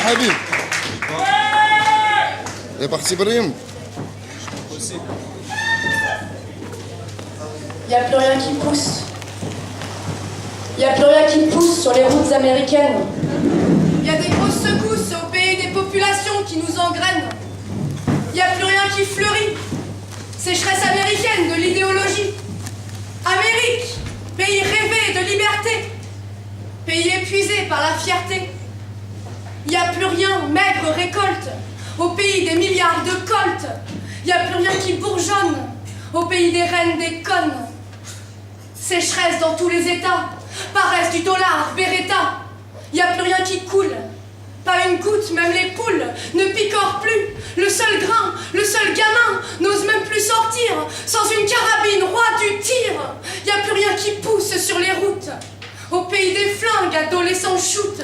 حبيب est parti Brahim. Il n'y a plus rien qui pousse. Il n'y a plus rien qui pousse sur les routes américaines. Il y a des grosses secousses au pays des populations qui nous engrainent. Il n'y a plus rien qui fleurit. Sécheresse américaine de l'idéologie. Amérique, pays rêvé de liberté. Pays épuisé par la fierté. Il n'y a plus rien, maigre récolte. Au pays des milliards de coltes. Il n'y a plus rien qui bourgeonne. Au pays des reines des connes. Sécheresse dans tous les États. Paresse du dollar, Beretta. Il n'y a plus rien qui coule. Pas une goutte, même les poules ne picorent plus. Le seul grain, le seul gamin n'ose même plus sortir sans une carabine, roi du tir. Il n'y a plus rien qui pousse sur les routes. Au pays des flingues, adolescents shoot.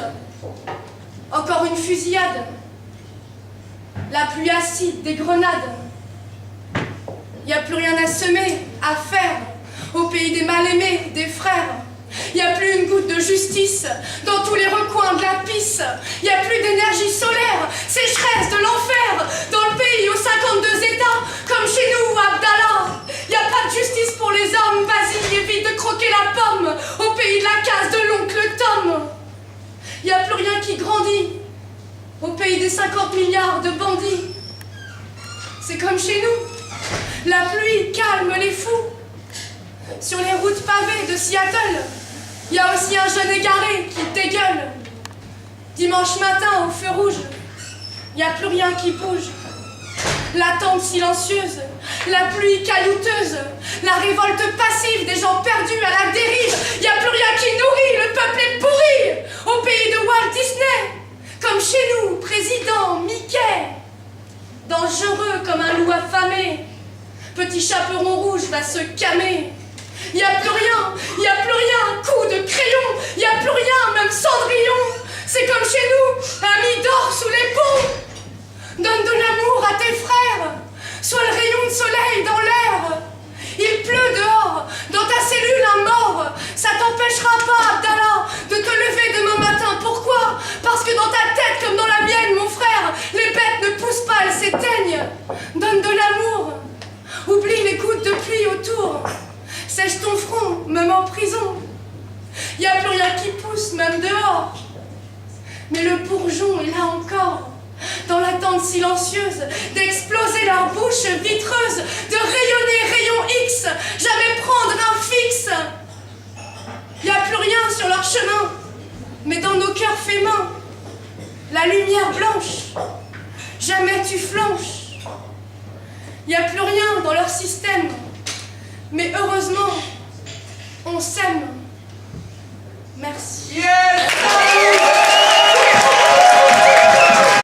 Encore une fusillade. La pluie acide, des grenades. Il n'y a plus rien à semer, à faire. Au pays des mal-aimés, des frères. Il n'y a plus une goutte de justice dans tous les recoins de la pisse. Il n'y a plus d'énergie solaire, sécheresse de l'enfer. Dans le pays aux 52 États, comme chez nous, Abdallah. Il n'y a pas de justice pour les hommes, vas-y, évite de croquer la pomme. Au pays de la casse de l'oncle Tom. Il n'y a plus rien qui grandit. Au pays des 50 milliards de bandits. C'est comme chez nous. La pluie calme les fous. Sur les routes pavées de Seattle, il y a aussi un jeune égaré qui dégueule. Dimanche matin, au feu rouge, il n'y a plus rien qui bouge. L'attente silencieuse, la pluie caillouteuse, la révolte passive des gens perdus à la dérive. Il n'y a plus rien qui nourrit, le peuple est pourri. Au pays de Walt Disney, comme chez nous, président Mickey. Dangereux comme un loup affamé, petit chaperon rouge va se camer. Il n'y a plus rien, il n'y a plus rien, coup de crayon, il n'y a plus rien, même Cendrillon. C'est comme chez nous, ami dort sous les ponts. Donne de l'amour à tes frères, sois le rayon de soleil dans l'air. Il pleut dehors, dans ta cellule un mort. Ça t'empêchera pas, Abdallah, de te lever demain matin. Pourquoi? Parce que dans ta tête comme dans la mienne, mon frère, les bêtes ne poussent pas, elles s'éteignent. Donne de l'amour, oublie les gouttes de pluie autour. Sèche ton front, même en prison. Il n'y a plus rien qui pousse, même dehors. Mais le bourgeon est là encore, dans l'attente silencieuse d'exploser leur bouche vitreuse, de rayonner rayon X, jamais prendre un fixe. Il n'y a plus rien sur leur chemin, mais dans nos cœurs fait main, la lumière blanche, jamais tu flanches. Il n'y a plus rien dans leur système, mais heureusement, on s'aime. Merci. Yeah!